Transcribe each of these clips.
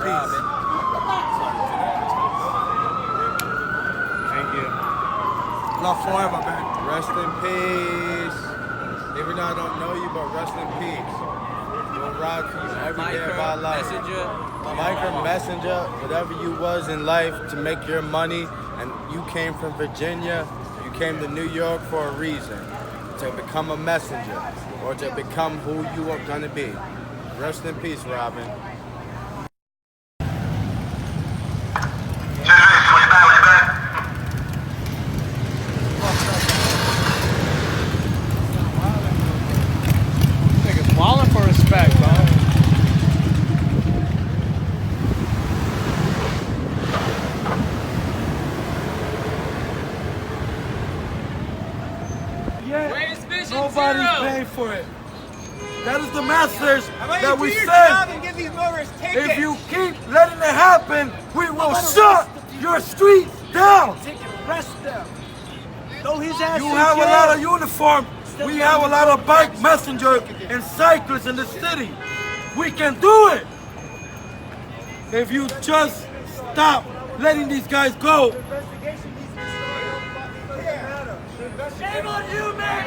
peace. Thank you. Love forever, man. Rest in peace. Even though I don't know you, but rest in peace. We'll ride for you every day of our life. Micro messenger, whatever you was in life to make your money, and you came from Virginia, you came to New York for a reason, to become a messenger, or to become who you are gonna be. Rest in peace, Robyn. Niggas balling for respect, bro. Nobody's paying for it. That is the message that we send. And give these motorists tickets. If you keep letting it happen, we will shut your streets down. Arrest them. Throw his ass You in have a jail. lot of uniform. We have a lot of bike messengers and cyclists in the city. We can do it. If you just stop letting these guys go. Shame on you, man!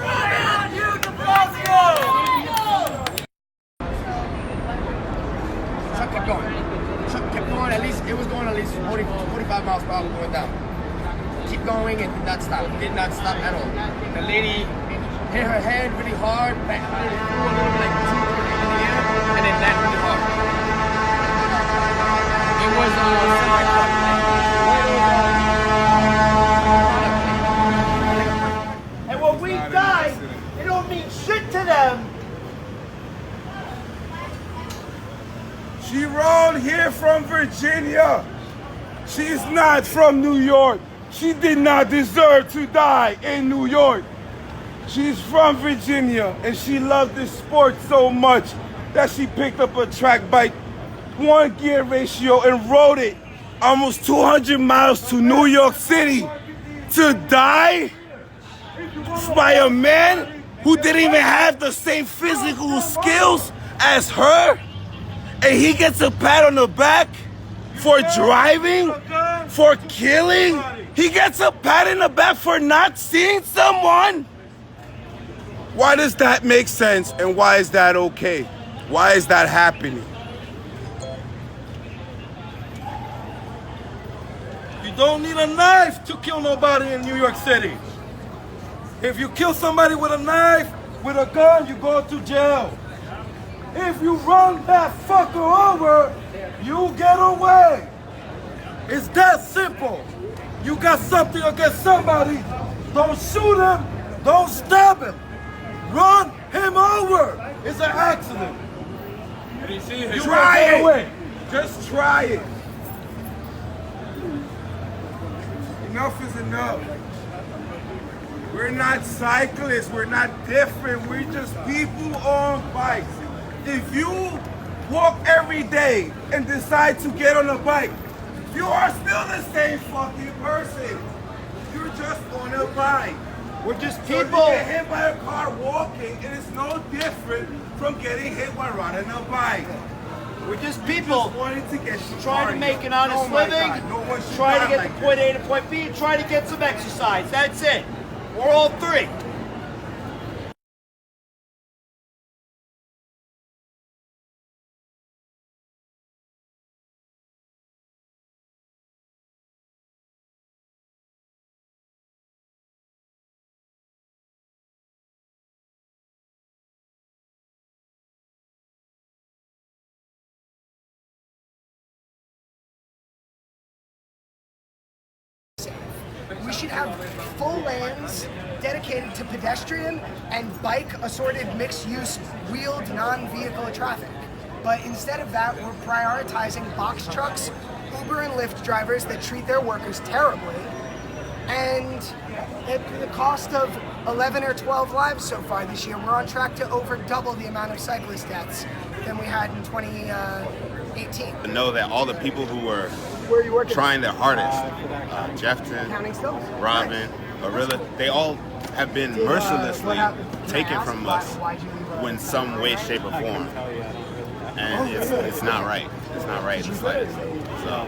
Shame on you, De Blasio! Truck kept going. Truck kept going. At least it was going at least 40, 45 miles per hour going down. Keep going and did not stop. Did not stop at all. The lady hit her head really hard, back really threw a little bit like 2 in the air, and then landed really hard. It was semi-truck. And when we die, it don't mean shit to them. She rode here from Virginia. She's not from New York. She did not deserve to die in New York. She's from Virginia, and she loved this sport so much that she picked up a track bike, 1 gear ratio, and rode it almost 200 miles to New York City to die by a man who didn't even have the same physical skills as her, and he gets a pat on the back for driving, for killing. He gets a pat in the back for not seeing someone. Why does that make sense, and why is that okay? Why is that happening? You don't need a knife to kill nobody in New York City. If you kill somebody with a knife, with a gun, you go to jail. If you run that fucker over, you get away. It's that simple. You got something against somebody, don't shoot him, don't stab him. Run him over. It's an accident. Try it. Just try it. Enough is enough. We're not cyclists. We're not different. We're just people on bikes. If you walk every day and decide to get on a bike, you are still the same fucking person. You're just on a bike. We're just So if people. you get hit by a car walking, it is no different from getting hit by riding a bike. We're just people. Just wanted to get Trying to make an honest Oh my living. God, no one should Try to die get like to point this. A to point B. And try to get some exercise. That's it. We're all three. We should have full lanes dedicated to pedestrian and bike assorted mixed-use wheeled non-vehicle traffic. But instead of that, we're prioritizing box trucks, Uber and Lyft drivers that treat their workers terribly, and at the cost of 11 or 12 lives so far this year, we're on track to over double the amount of cyclist deaths than we had in 2018. To know that all the people who were Where are you working? trying their hardest, Jefton, Counting still? Robyn, Gorilla, they all have been mercilessly taken from us in some way, shape, or form. and it's not right. It's not right in the slightest. So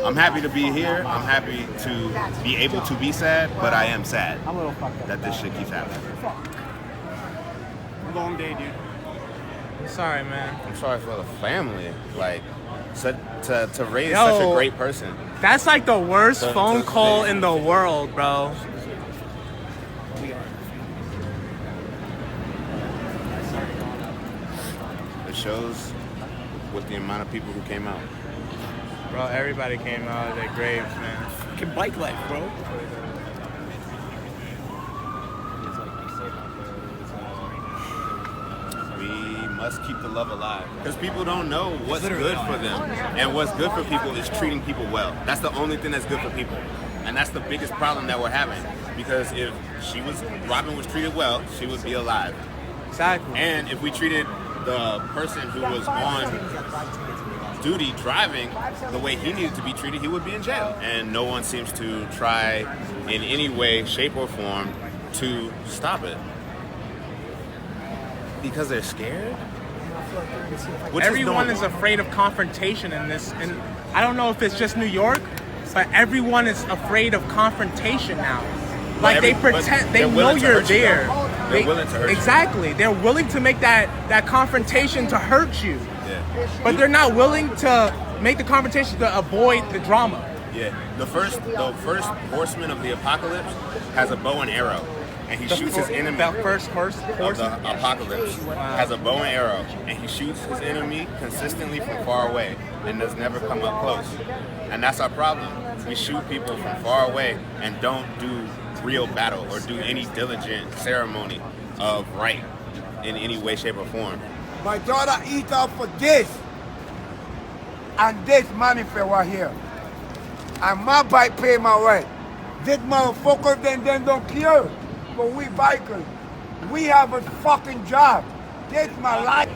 I'm happy to be here. I'm happy to be able to be sad, but I am sad that this shit keeps happening. Long day, dude. Sorry, man. I'm sorry for the family. Like, to raise such a great person. That's like the worst phone call in the world, bro. It shows with the amount of people who came out. Bro, everybody came out of their graves, man. Fucking bike life, bro. We must keep the love alive because people don't know what's good for them, and what's good for people is treating people well. That's the only thing that's good for people, and that's the biggest problem that we're having. Because if Robyn was treated well, she would be alive. Exactly. And if we treated the person who was on duty driving the way he needed to be treated, he would be in jail. And no one seems to try in any way, shape, or form to stop it. Because they're scared? Everyone is afraid of confrontation in this. And I don't know if it's just New York, but everyone is afraid of confrontation now. Like they pretend, they know you're there. They're willing to hurt you. Exactly. They're willing to make that confrontation to hurt you. Yeah. But they're not willing to make the confrontation to avoid the drama. Yeah. The first horseman of the apocalypse has a bow and arrow. And he shoots his enemy. That first horse of the apocalypse has a bow and arrow, and he shoots his enemy consistently from far away and does never come up close. And that's our problem. We shoot people from far away and don't do real battle or do any diligent ceremony of right in any way, shape, or form. My daughter eat up for this and this manifest right here. And my bike pay my rent. This motherfucker then don't care. But we bikers, we have a fucking job. This is my life.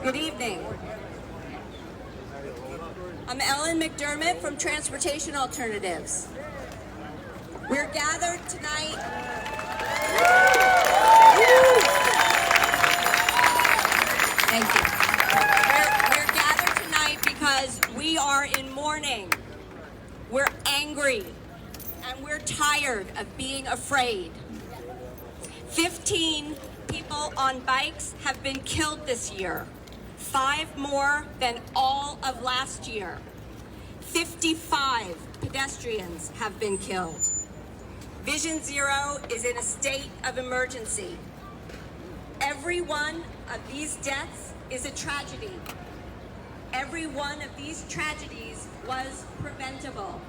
Good evening. I'm Ellen McDermott from Transportation Alternatives. We're gathered tonight. Thank you. We're gathered tonight because we are in mourning. We're angry and we're tired of being afraid. 15 people on bikes have been killed this year. 5 more than all of last year. 55 pedestrians have been killed. Vision Zero is in a state of emergency. Every one of these deaths is a tragedy. Every one of these tragedies was preventable.